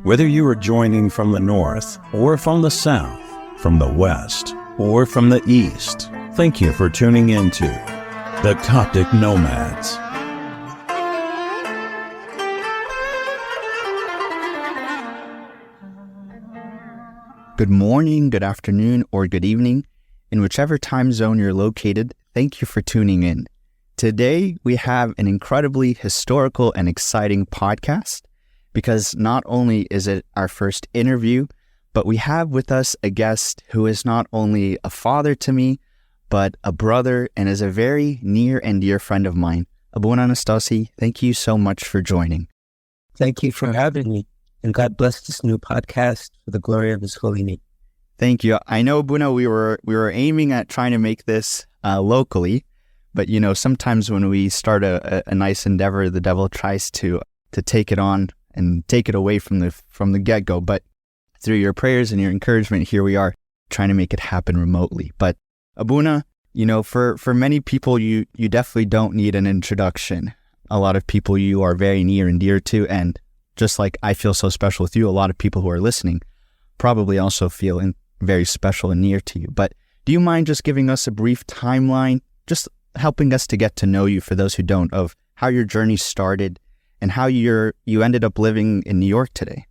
Whether you are joining from the north or from the south, from the west or from the east, thank you for tuning into the Coptic Nomads. Good morning, good afternoon, or good evening. In whichever time zone you're located, thank you for tuning in. Today, we have an incredibly historical and exciting podcast because not only is it our first interview, but we have with us a guest who is not only a father to me, but a brother and is a very near and dear friend of mine. Fr.Anastasi, thank you so much for joining. Thank you for having me. And God bless this new podcast for the glory of His holy name. Thank you. I know, Buna, we were aiming at trying to make this locally, but you know, sometimes when we start a nice endeavor, the devil tries to take it on and take it away from the get-go. But through your prayers and your encouragement, here we are trying to make it happen remotely. But Abuna, you know, for many people, you definitely don't need an introduction. A lot of people you are very near and dear to, and just like I feel so special with you, a lot of people who are listening probably also feel very special and near to you. But do you mind just giving us a brief timeline, just helping us to get to know you, for those who don't, of how your journey started and how you ended up living in New York today?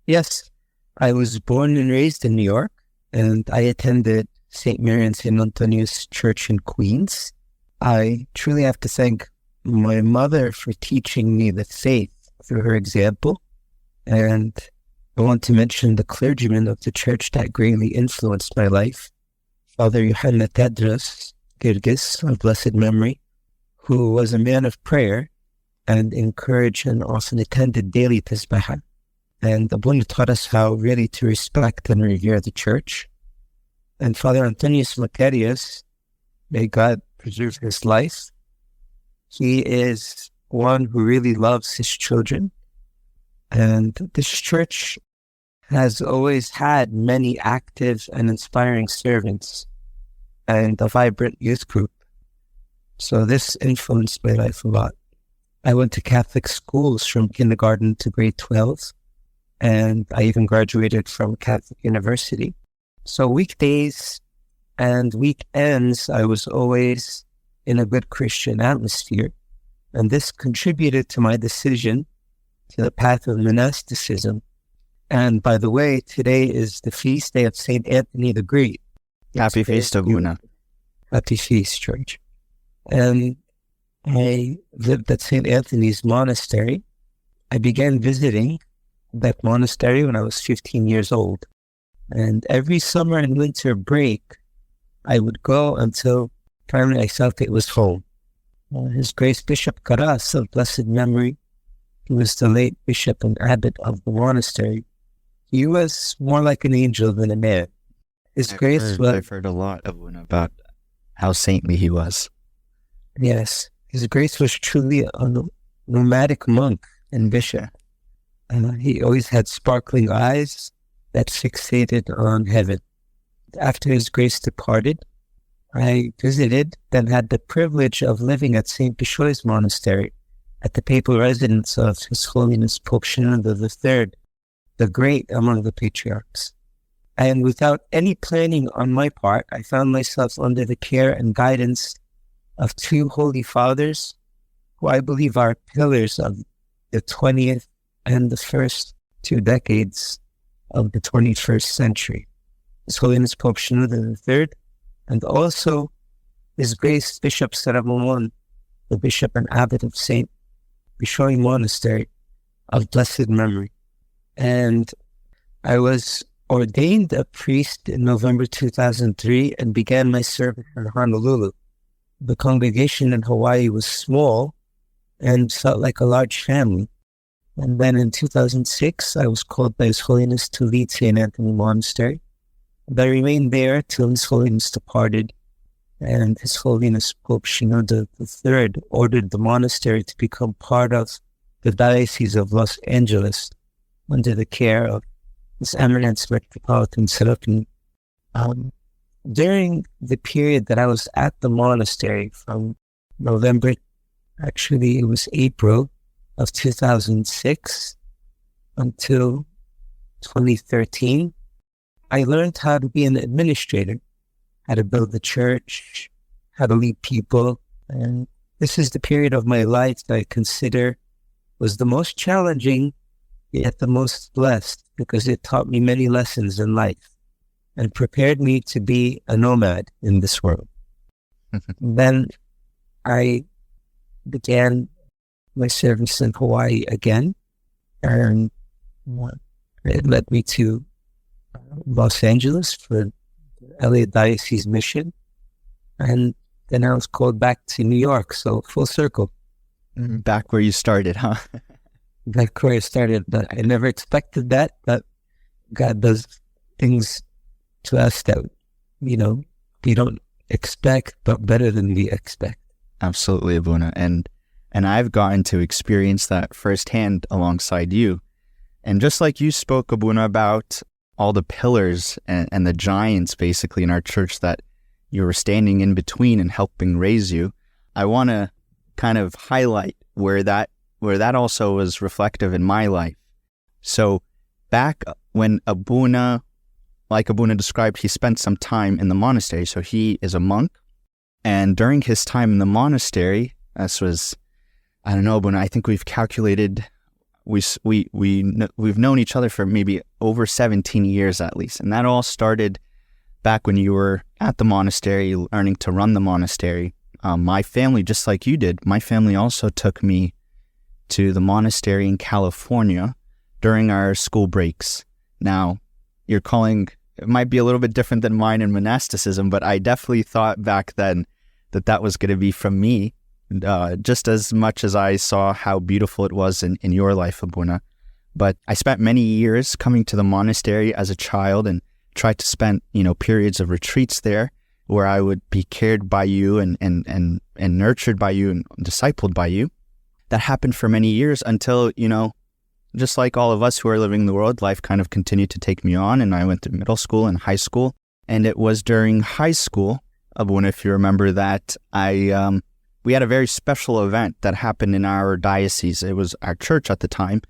Yes, I was born and raised in New York, and I attended St. Mary and St. Antony's Church in Queens. I truly have to thank my mother for teaching me the faith through her example. And I want to mention the clergyman of the church that greatly influenced my life, Father Yohanna Tedros Girgis of blessed memory, who was a man of prayer and encouraged and often attended daily Tazbahah. And Abuna taught us how really to respect and revere the church. And Father Antonius Macarius, may God preserve his life, he is one who really loves his children. And this church has always had many active and inspiring servants and a vibrant youth group. So this influenced my life a lot. I went to Catholic schools from kindergarten to grade 12, and I even graduated from Catholic University. So weekdays and weekends, I was always in a good Christian atmosphere. And this contributed to my decision to the path of monasticism. And by the way, today is the feast day of St. Antony the Great. Happy feast, Abuna. Happy feast, George. And I lived at St. Anthony's Monastery. I began visiting that monastery when I was 15 years old. And every summer and winter break, I would go until finally I felt it was home. His Grace Bishop Karas of blessed memory, he was the late bishop and abbot of the monastery. He was more like an angel than a man. I've heard a lot about how saintly he was. Yes, His Grace was truly a nomadic monk and bishop. He always had sparkling eyes that fixated on heaven. After His Grace departed, I visited, then had the privilege of living at St. Bishoy's Monastery, at the papal residence of His Holiness Pope Shenouda III, the great among the patriarchs. And without any planning on my part, I found myself under the care and guidance of two holy fathers, who I believe are pillars of the 20th and the first 2 decades of the 21st century. His Holiness Pope Shenouda III, and also His Grace Bishop Saramon, the Bishop and Abbot of St. Bishoy Monastery of blessed memory. And I was ordained a priest in November 2003 and began my service in Honolulu. The congregation in Hawaii was small and felt like a large family. And then in 2006, I was called by His Holiness to lead St. Antony Monastery. And I remained there till His Holiness departed, and His Holiness Pope Shenouda III ordered the monastery to become part of the Diocese of Los Angeles under the care of His Eminence Metropolitan Seraphim. During the period that I was at the monastery from November, actually it was April of 2006 until 2013, I learned how to be an administrator, how to build the church, how to lead people. And this is the period of my life that I consider was the most challenging, yet the most blessed, because it taught me many lessons in life and prepared me to be a nomad in this world. Then I began my service in Hawaii again, and it led me to Los Angeles for the LA Diocese mission, and then I was called back to New York, so full circle. Back where you started, huh? Back where I started, but I never expected that, but God does things to us that, we don't expect, but better than we expect. Absolutely, Abuna. And I've gotten to experience that firsthand alongside you. And just like you spoke, Abuna, about all the pillars and the giants basically in our church that you were standing in between and helping raise you, I want to kind of highlight where that also was reflective in my life. So back when Abuna, like Abuna described, he spent some time in the monastery. So he is a monk. And during his time in the monastery, this was, I don't know, Abuna, I think we've calculated, we've known each other for maybe over 17 years at least. And that all started back when you were at the monastery, learning to run the monastery. My family, just like you did, my family also took me to the monastery in California during our school breaks. Now, you're calling, it might be a little bit different than mine in monasticism, but I definitely thought back then that was going to be from me, just as much as I saw how beautiful it was in your life, Abuna. But I spent many years coming to the monastery as a child and tried to spend, periods of retreats there where I would be cared by you and nurtured by you and discipled by you. That happened for many years until, just like all of us who are living in the world, life kind of continued to take me on, and I went to middle school and high school. And it was during high school, Abuna, if you remember that, we had a very special event that happened in our diocese. It was our church at the time,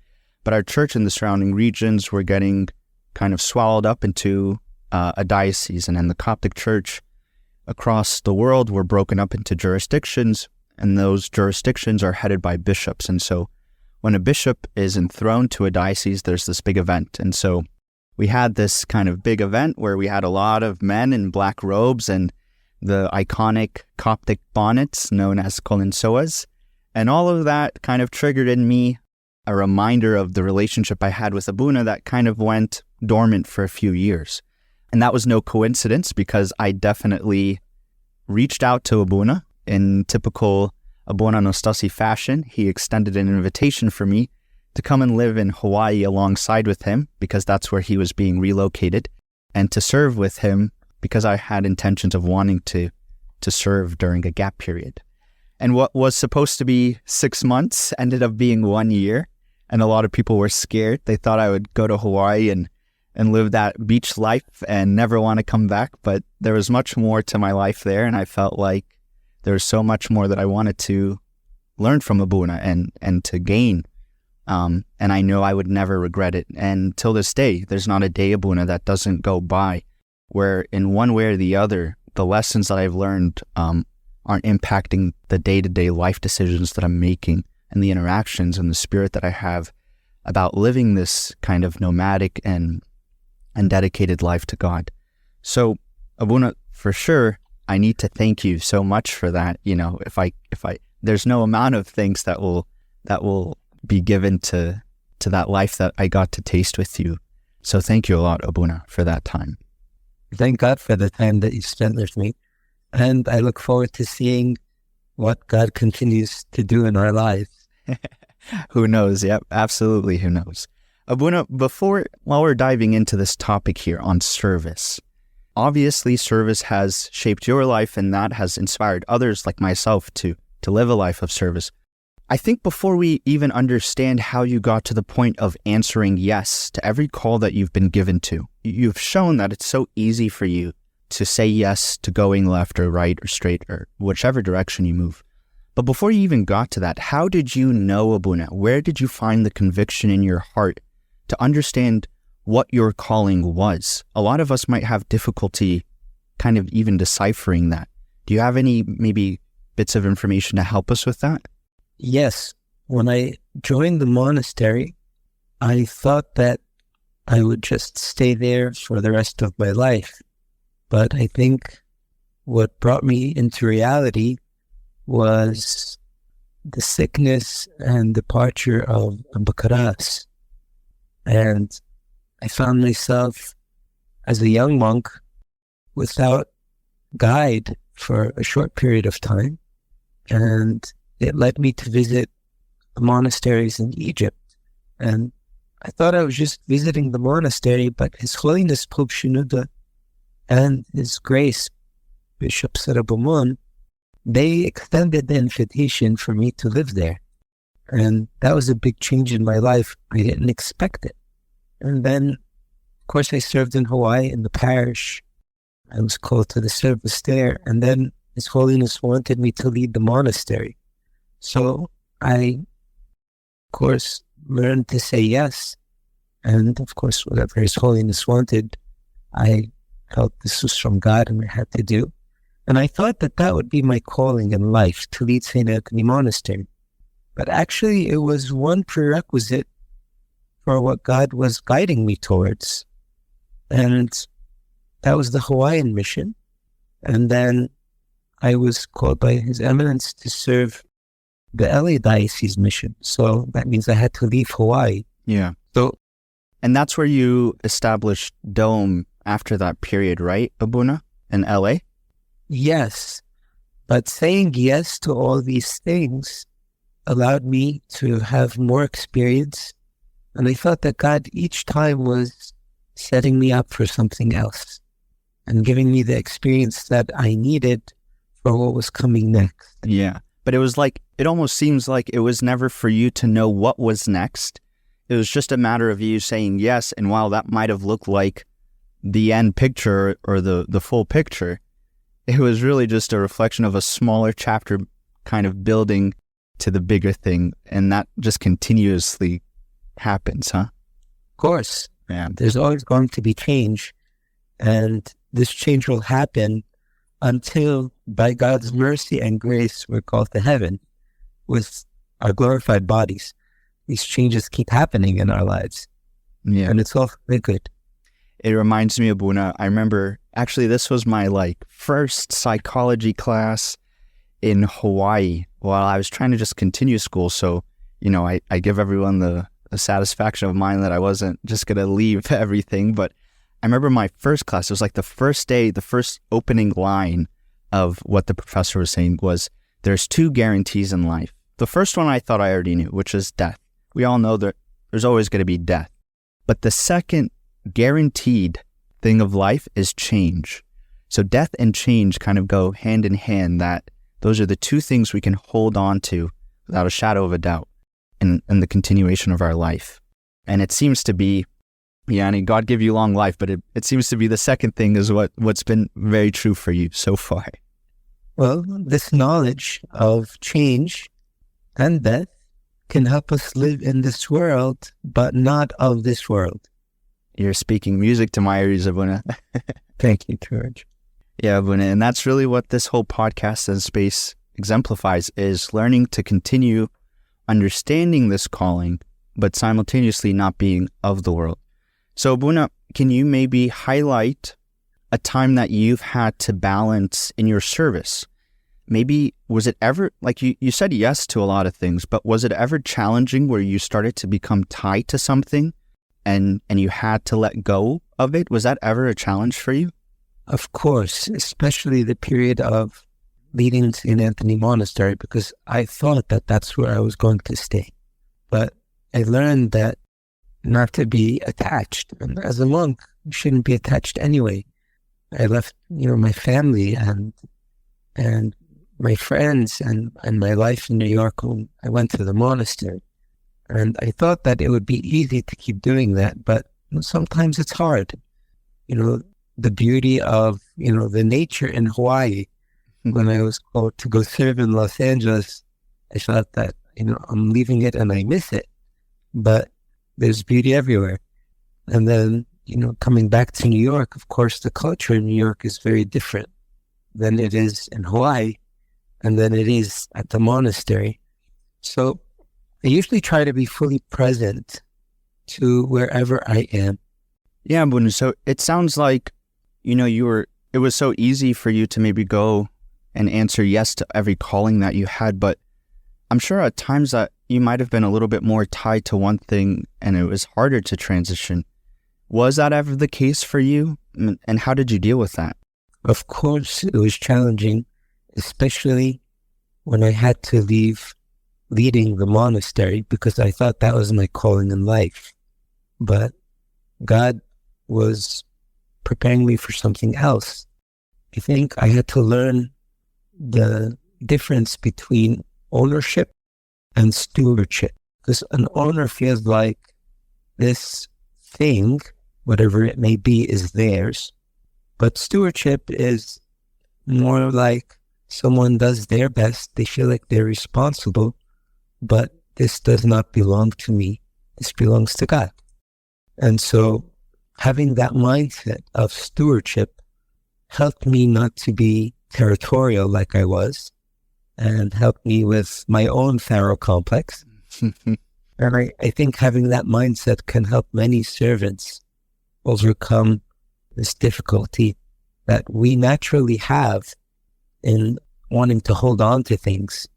but our church and the surrounding regions were getting kind of swallowed up into a diocese, and then the Coptic Church across the world were broken up into jurisdictions, and those jurisdictions are headed by bishops. And so when a bishop is enthroned to a diocese, there's this big event. And so we had this kind of big event where we had a lot of men in black robes and the iconic Coptic bonnets known as kolinsoas. And all of that kind of triggered in me a reminder of the relationship I had with Abuna that kind of went dormant for a few years. And that was no coincidence, because I definitely reached out to Abuna in typical Fr.Anastasi fashion. He extended an invitation for me to come and live in Hawaii alongside with him, because that's where he was being relocated, and to serve with him because I had intentions of wanting to serve during a gap period. And what was supposed to be 6 months ended up being 1 year, and a lot of people were scared. They thought I would go to Hawaii and live that beach life and never want to come back, but there was much more to my life there, and I felt like there was so much more that I wanted to learn from Abuna and to gain. And I know I would never regret it. And till this day, there's not a day, Abuna, that doesn't go by where in one way or the other, the lessons that I've learned aren't impacting the day-to-day life decisions that I'm making and the interactions and the spirit that I have about living this kind of nomadic and dedicated life to God. So, Abuna, for sure, I need to thank you so much for that. If I there's no amount of things that will be given to that life that I got to taste with you. So thank you a lot, Abuna, for that time. Thank God for the time that you spent with me. And I look forward to seeing what God continues to do in our lives. Who knows? Yep, absolutely. Who knows? Abuna, while we're diving into this topic here on service, obviously service has shaped your life, and that has inspired others like myself to live a life of service. I think before we even understand how you got to the point of answering yes to every call that you've been given to, you've shown that it's so easy for you to say yes to going left or right or straight or whichever direction you move. But before you even got to that, how did you know, Abuna? Where did you find the conviction in your heart to understand what your calling was. A lot of us might have difficulty kind of even deciphering that. Do you have any maybe bits of information to help us with that? Yes. When I joined the monastery, I thought that I would just stay there for the rest of my life. But I think what brought me into reality was the sickness and departure of Bakaras. And I found myself as a young monk without guide for a short period of time. And it led me to visit the monasteries in Egypt. And I thought I was just visiting the monastery, but His Holiness Pope Shenouda and His Grace Bishop Sarabumun, they extended the invitation for me to live there. And that was a big change in my life. I didn't expect it. And then, of course, I served in Hawaii in the parish. I was called to the service there. And then His Holiness wanted me to lead the monastery. So I, of course, learned to say yes. And of course, whatever His Holiness wanted, I felt this was from God and I had to do. And I thought that that would be my calling in life, to lead St. Antony Monastery. But actually, it was one prerequisite for what God was guiding me towards. And that was the Hawaiian mission. And then I was called by His Eminence to serve the LA Diocese mission. So that means I had to leave Hawaii. Yeah. And that's where you established Dome after that period, right, Abuna, in LA? Yes. But saying yes to all these things allowed me to have more experience. And I felt that God each time was setting me up for something else and giving me the experience that I needed for what was coming next. Yeah. But it was like, it almost seems like it was never for you to know what was next. It was just a matter of you saying yes. And while that might have looked like the end picture or the full picture, it was really just a reflection of a smaller chapter kind of building to the bigger thing. And that just continuously happens, huh? Of course. Yeah. There's always going to be change. And this change will happen until, by God's mercy and grace, we're called to heaven with our glorified bodies. These changes keep happening in our lives. Yeah. And it's all very good. It reminds me of Buna. I remember, actually, this was my first psychology class in Hawaii while I was trying to just continue school. So, I give everyone the satisfaction of mind that I wasn't just going to leave everything. But I remember my first class, it was like the first day, the first opening line of what the professor was saying was, there's 2 guarantees in life. The first one I thought I already knew, which is death. We all know that there's always going to be death. But the second guaranteed thing of life is change. So death and change kind of go hand in hand, that those are the 2 things we can hold on to without a shadow of a doubt in the continuation of our life. And it seems to be, and God give you long life, but it seems to be the second thing is what's been very true for you so far. Well, this knowledge of change and death can help us live in this world, but not of this world. You're speaking music to my ears, Abuna. Thank you, George. Yeah, Abuna, and that's really what this whole podcast and space exemplifies, is learning to continue understanding this calling, but simultaneously not being of the world. So, Abuna, can you maybe highlight a time that you've had to balance in your service? Maybe, was it ever, you said yes to a lot of things, but was it ever challenging where you started to become tied to something and you had to let go of it? Was that ever a challenge for you? Of course, especially the period of leading St. Antony Monastery, because I thought that that's where I was going to stay. But I learned that not to be attached. And as a monk, you shouldn't be attached anyway. I left, my family and my friends and my life in New York when I went to the monastery. And I thought that it would be easy to keep doing that, but sometimes it's hard. The beauty of, the nature in Hawaii. When I was called to go serve in Los Angeles, I thought that, I'm leaving it and I miss it. But there's beauty everywhere. And then, coming back to New York, of course, the culture in New York is very different than it is in Hawaii and than it is at the monastery. So I usually try to be fully present to wherever I am. Yeah, Buna. So it sounds like, it was so easy for you to maybe go and answer yes to every calling that you had, but I'm sure at times that you might have been a little bit more tied to one thing and it was harder to transition. Was that ever the case for you? And how did you deal with that? Of course, it was challenging, especially when I had to leave leading the monastery because I thought that was my calling in life. But God was preparing me for something else. I think I had to learn the difference between ownership and stewardship. Because an owner feels like this thing, whatever it may be, is theirs. But stewardship is more like someone does their best. They feel like they're responsible, but this does not belong to me. This belongs to God. And so having that mindset of stewardship helped me not to be territorial like I was, and helped me with my own Pharaoh complex. And I think having that mindset can help many servants overcome this difficulty that we naturally have in wanting to hold on to things.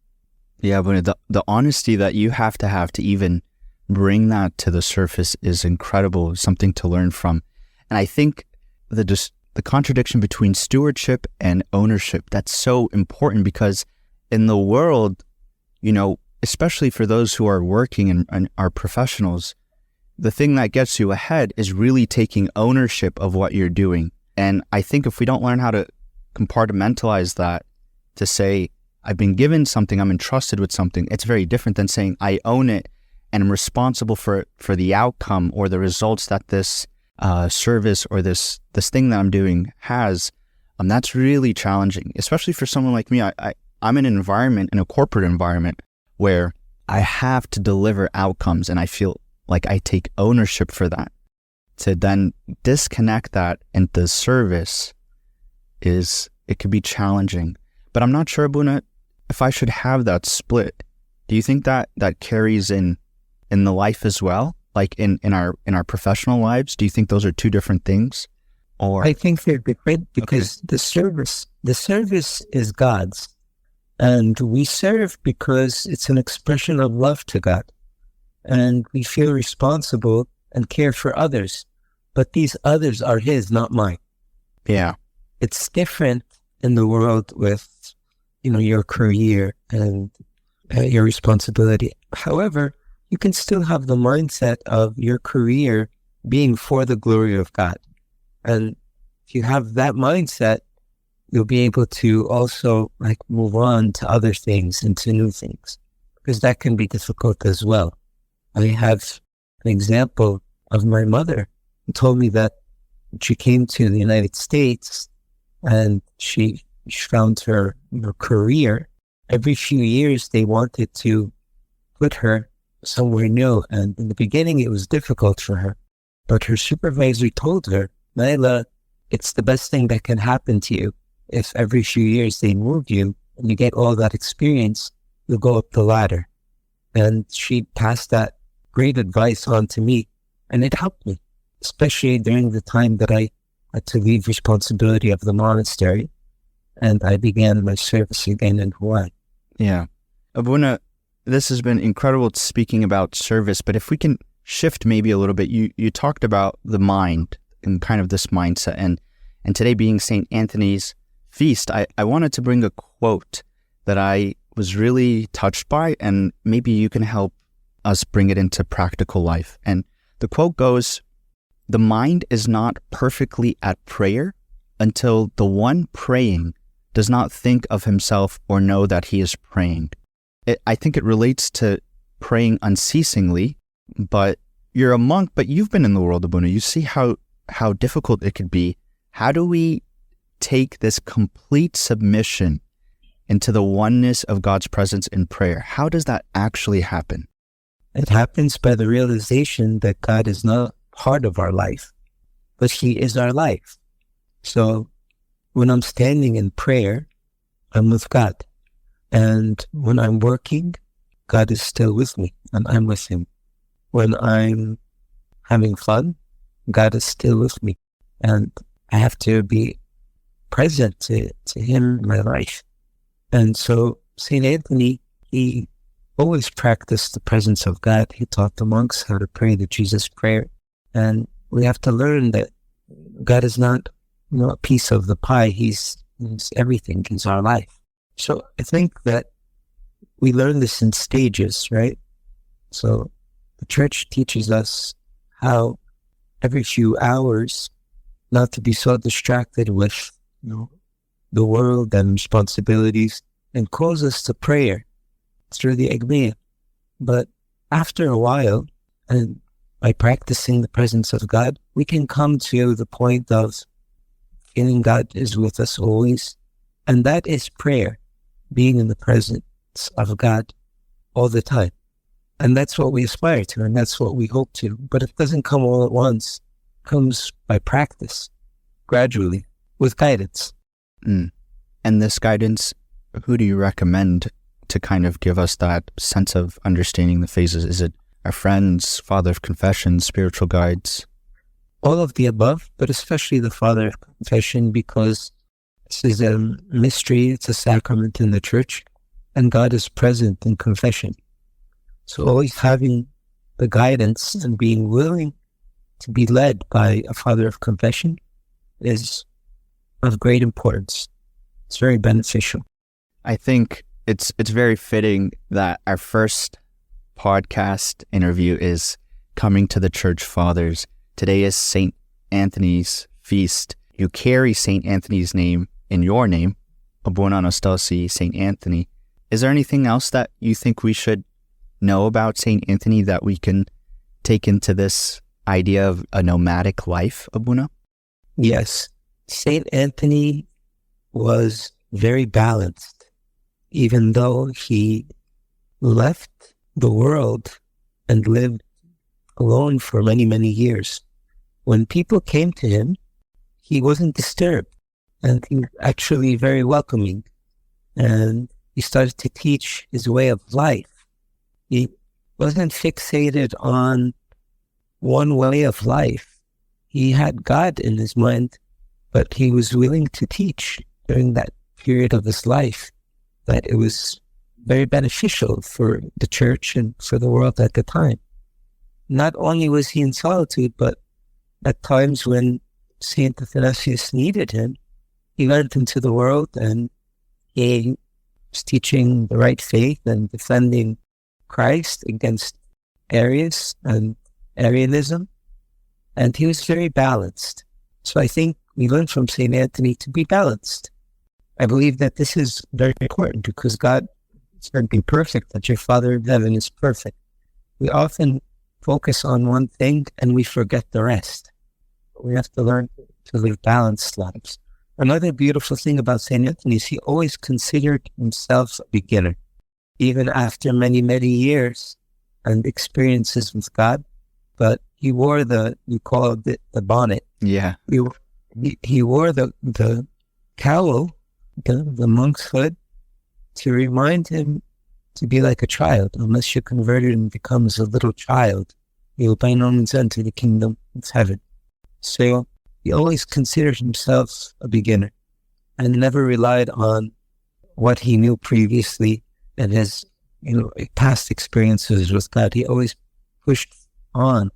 Yeah, but the honesty that you have to even bring that to the surface is incredible, something to learn from. And I think the contradiction between stewardship and ownership, that's so important because in the world, especially for those who are working and are professionals, the thing that gets you ahead is really taking ownership of what you're doing. And I think if we don't learn how to compartmentalize that, to say, I've been given something, I'm entrusted with something, it's very different than saying I own it and I'm responsible for the outcome or the results that this service or this thing that I'm doing has. That's really challenging, especially for someone like me. I'm in an environment, in a corporate environment, where I have to deliver outcomes and I feel like I take ownership for that. To then disconnect that into service it could be challenging. But I'm not sure, Buna, if I should have that split. Do you think that carries in the life as well? Like in our professional lives? Do you think those are two different things? Or I think they're different because the service is God's. And we serve because it's an expression of love to God. And we feel responsible and care for others. But these others are His, not mine. Yeah. It's different in the world with, your career and your responsibility. However, you can still have the mindset of your career being for the glory of God. And if you have that mindset, you'll be able to also move on to other things and to new things, because that can be difficult as well. I have an example of my mother who told me that she came to the United States and she found her career. Every few years, they wanted to put her somewhere new. And in the beginning, it was difficult for her. But her supervisor told her, Naila, it's the best thing that can happen to you. If every few years they move you and you get all that experience, you'll go up the ladder. And she passed that great advice on to me. And it helped me, especially during the time that I had to leave responsibility of the monastery. And I began my service again in Hawaii. Yeah. Abuna, this has been incredible speaking about service, but if we can shift maybe a little bit, you talked about the mind and kind of this mindset. And today being St. Antony's feast, I wanted to bring a quote that I was really touched by, and maybe you can help us bring it into practical life. And the quote goes, "The mind is not perfectly at prayer until the one praying does not think of himself or know that he is praying." I think it relates to praying unceasingly, but you're a monk, but you've been in the world of Buddha. You see how difficult it could be. How do we take this complete submission into the oneness of God's presence in prayer? How does that actually happen? It happens by the realization that God is not part of our life, but he is our life. So when I'm standing in prayer, I'm with God. And when I'm working, God is still with me and I'm with him. When I'm having fun, God is still with me. And I have to be present to him in my life. And so St. Anthony, he always practiced the presence of God. He taught the monks how to pray the Jesus prayer. And we have to learn that God is not, a piece of the pie. He's everything. He's our life. So I think that we learn this in stages, right? So the church teaches us how every few hours not to be so distracted with the world and responsibilities, and calls us to prayer through the Agneya. But after a while, and by practicing the presence of God, we can come to the point of feeling God is with us always. And that is prayer, being in the presence of God all the time. And that's what we aspire to, and that's what we hope to. But it doesn't come all at once. It comes by practice, gradually, with guidance. And this guidance, who do you recommend to kind of give us that sense of understanding the phases? Is it our friends, Father of Confession, spiritual guides? All of the above, but especially the Father of Confession, because this is a mystery, it's a sacrament in the church, and God is present in confession. So always having the guidance and being willing to be led by a Father of Confession is of great importance. It's very beneficial. I think it's very fitting that our first podcast interview is coming to the Church Fathers. Today is St. Anthony's feast. You carry St. Anthony's name in your name, Fr.Anastasi St. Anthony. Is there anything else that you think we should know about St. Anthony that we can take into this idea of a nomadic life, Abuna? Yes. St. Anthony was very balanced, even though he left the world and lived alone for many, many years. When people came to him, he wasn't disturbed, and he was actually very welcoming. And he started to teach his way of life. He wasn't fixated on one way of life. He had God in his mind, but he was willing to teach during that period of his life that it was very beneficial for the church and for the world at the time. Not only was he in solitude, but at times when St. Athanasius needed him, he went into the world and he was teaching the right faith and defending Christ against Arius and Arianism. And he was very balanced. So I think we learn from St. Anthony to be balanced. I believe that this is very important because God is going to be perfect, that your Father in heaven is perfect. We often focus on one thing and we forget the rest. We have to learn to live balanced lives. Another beautiful thing about St. Anthony is he always considered himself a beginner, even after many, many years and experiences with God. But he wore you call it the bonnet. Yeah. He wore the cowl, the monk's hood, to remind him to be like a child. Unless you're converted and becomes a little child, you'll by no means enter the kingdom of heaven. So he always considered himself a beginner and never relied on what he knew previously and his past experiences with God. He always pushed on,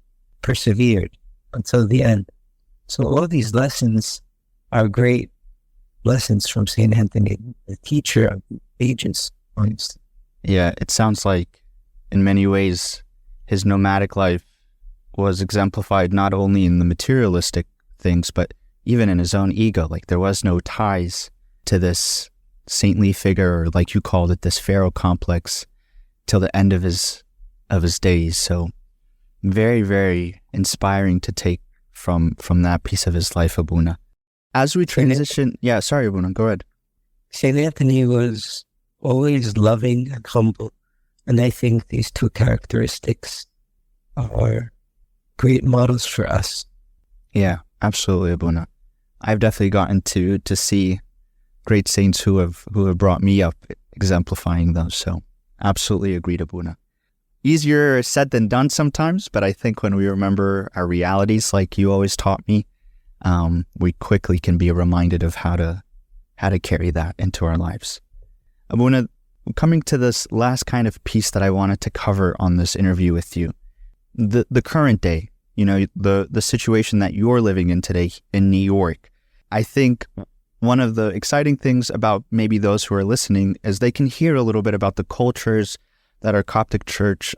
persevered until the end. So all these lessons are great lessons from St. Anthony, the teacher of the ages, honestly. Yeah, it sounds like in many ways his nomadic life was exemplified not only in the materialistic things, but even in his own ego. Like there was no ties to this saintly figure, or like you called it, this pharaoh complex, till the end of his days. So very, very inspiring to take from that piece of his life, Abuna. As we transition, sorry, Abuna, go ahead. St. Anthony was always loving and humble, and I think these two characteristics are great models for us. Yeah, absolutely, Abuna. I've definitely gotten to see great saints who have brought me up, exemplifying those. So absolutely agreed, Abuna. Easier said than done sometimes, but I think when we remember our realities, like you always taught me, we quickly can be reminded of how to carry that into our lives. Abuna, coming to this last kind of piece that I wanted to cover on this interview with you, the current day, the situation that you're living in today in New York. I think one of the exciting things about maybe those who are listening is they can hear a little bit about the cultures that our Coptic Church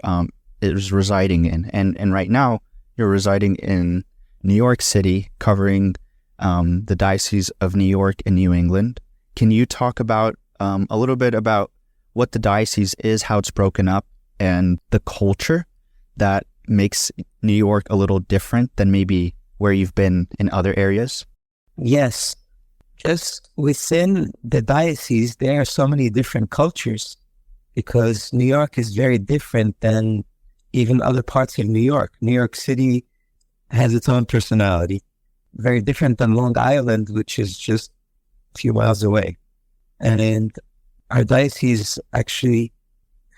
is residing in. And right now, you're residing in New York City, covering the Diocese of New York and New England. Can you talk about a little bit about what the diocese is, how it's broken up, and the culture that makes New York a little different than maybe where you've been in other areas? Yes. Just within the diocese, there are so many different cultures because New York is very different than even other parts of New York. New York City has its own personality, very different than Long Island, which is just a few miles away. And our diocese actually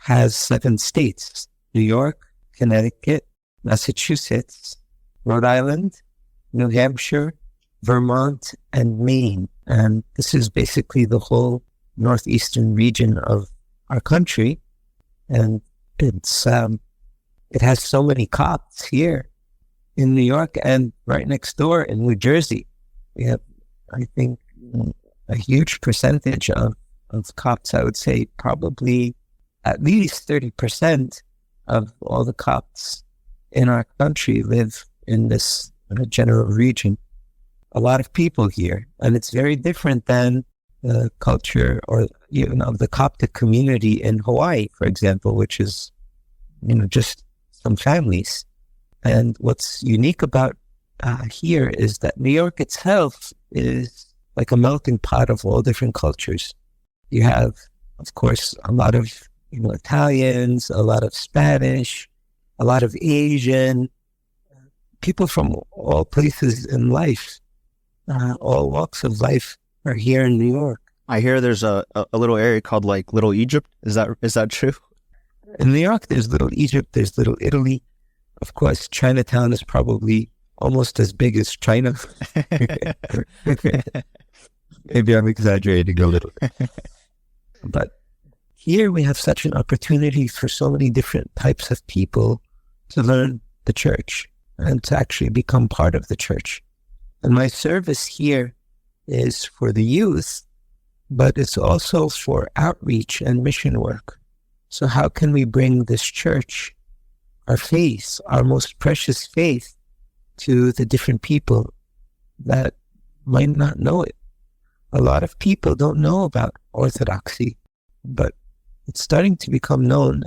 has 7 states: New York, Connecticut, Massachusetts, Rhode Island, New Hampshire, Vermont, and Maine. And this is basically the whole northeastern region of our country. And it's it has so many Copts here in New York, and right next door in New Jersey. We have, I think, a huge percentage of Copts. I would say probably at least 30% of all the Copts in our country live in this general region. A lot of people here, and it's very different than the culture or even of the Coptic community in Hawaii, for example, which is, just some families. And what's unique about here is that New York itself is like a melting pot of all different cultures. You have, of course, a lot of Italians, a lot of Spanish, a lot of Asian, people from all places in life, all walks of life are here in New York. I hear there's a little area called like Little Egypt. Is that true? In New York, there's Little Egypt, there's Little Italy. Of course, Chinatown is probably almost as big as China. Maybe I'm exaggerating a little. But here we have such an opportunity for so many different types of people to learn the church and to actually become part of the church. And my service here is for the youth, but it's also for outreach and mission work. So how can we bring this church, our faith, our most precious faith, to the different people that might not know it? A lot of people don't know about Orthodoxy, but it's starting to become known.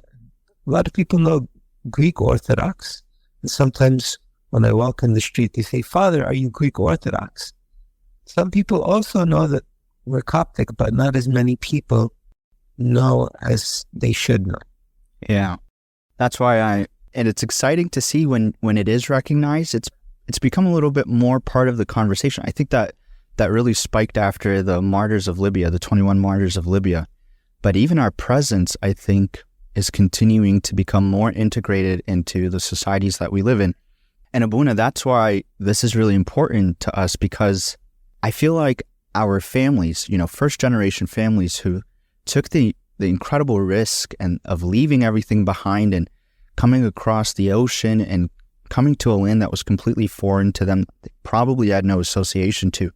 A lot of people know Greek Orthodox. And sometimes when I walk in the street, they say, "Father, are you Greek Orthodox?" Some people also know that we're Coptic, but not as many people know as they should know. Yeah. That's why and it's exciting to see when it is recognized, it's become a little bit more part of the conversation. I think that really spiked after the martyrs of Libya, the 21 martyrs of Libya. But even our presence, I think, is continuing to become more integrated into the societies that we live in. And Abuna, that's why this is really important to us, because I feel like our families, first generation families who took the incredible risk and of leaving everything behind and coming across the ocean and coming to a land that was completely foreign to them, they probably had no association to.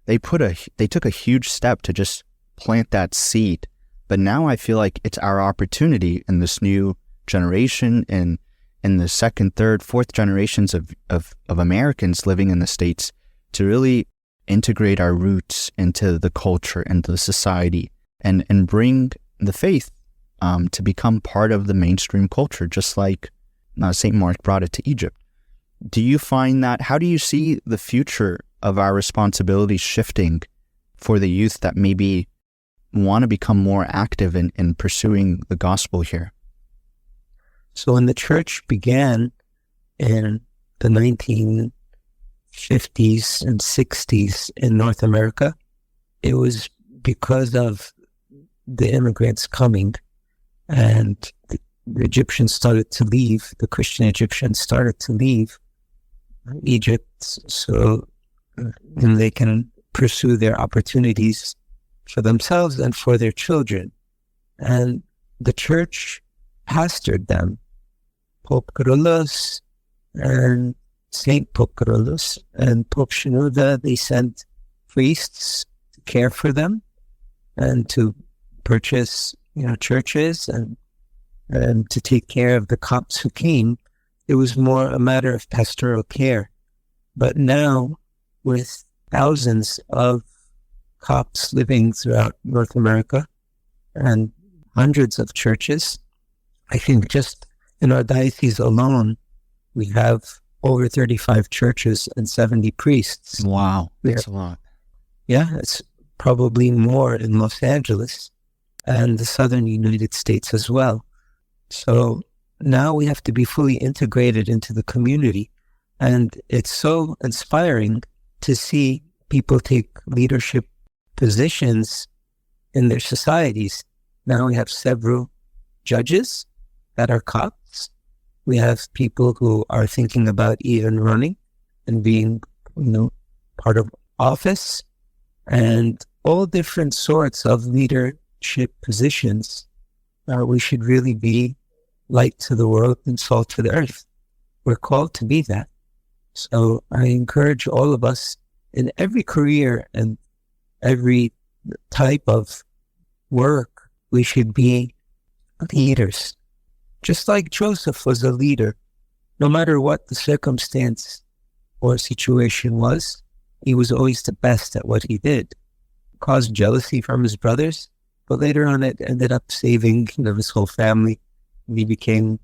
They took a huge step to just plant that seed. But now I feel like it's our opportunity in this new generation and in the second, third, fourth generations of Americans living in the States to really integrate our roots into the culture and the society and bring the faith to become part of the mainstream culture, just like St. Mark brought it to Egypt. Do you find that, how do you see the future of our responsibilities shifting for the youth that maybe want to become more active in pursuing the gospel here? So when the church began in the 1950s and 60s in North America, it was because of the immigrants coming, and the Egyptians started to leave, the Christian Egyptians started to leave Egypt so they can pursue their opportunities for themselves and for their children. And the church pastored them. Pope Kyrillos and Saint Pope Kyrillos and Pope Shenouda, they sent priests to care for them and to purchase, churches and to take care of the Copts who came. It was more a matter of pastoral care. But now, with thousands of Copts living throughout North America and hundreds of churches, I think just in our diocese alone, we have over 35 churches and 70 priests. Wow, that's a lot. Yeah, it's probably more in Los Angeles and the southern United States as well. So now we have to be fully integrated into the community. And it's so inspiring to see people take leadership positions in their societies. Now we have several judges that are Copts. We have people who are thinking about even running and being, part of office, and all different sorts of leadership positions. We should really be light to the world and salt to the earth. We're called to be that. So I encourage all of us in every career and every type of work, we should be leaders. Just like Joseph was a leader, no matter what the circumstance or situation was, he was always the best at what he did. Caused jealousy from his brothers, but later on it ended up saving his whole family. He became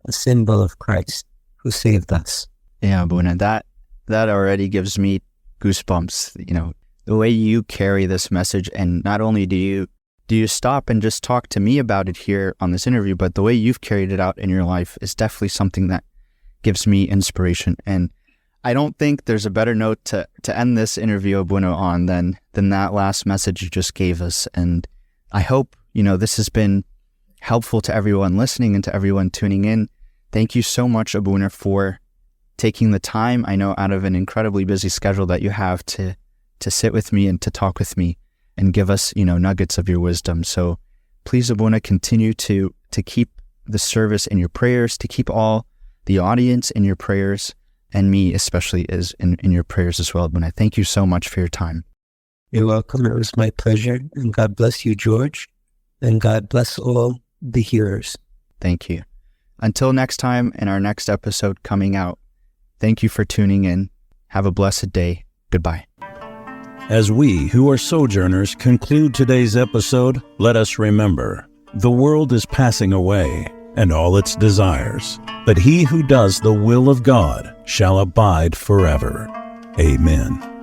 a symbol of Christ who saved us. Yeah, Abuna, that already gives me goosebumps. The way you carry this message, and not only do you stop and just talk to me about it here on this interview, but the way you've carried it out in your life is definitely something that gives me inspiration. And I don't think there's a better note to end this interview, Abuna, on than that last message you just gave us. And I hope, this has been helpful to everyone listening and to everyone tuning in. Thank you so much, Abuna, for taking the time, I know out of an incredibly busy schedule that you have, to sit with me and to talk with me and give us, nuggets of your wisdom. So please, Abuna, continue to keep the service in your prayers, to keep all the audience in your prayers, and me especially is in your prayers as well, Abuna. Thank you so much for your time. You're welcome. It was my pleasure. And God bless you, George. And God bless all the hearers. Thank you. Until next time, in our next episode coming out, thank you for tuning in. Have a blessed day. Goodbye. As we who are sojourners conclude today's episode, let us remember, the world is passing away and all its desires, but he who does the will of God shall abide forever. Amen.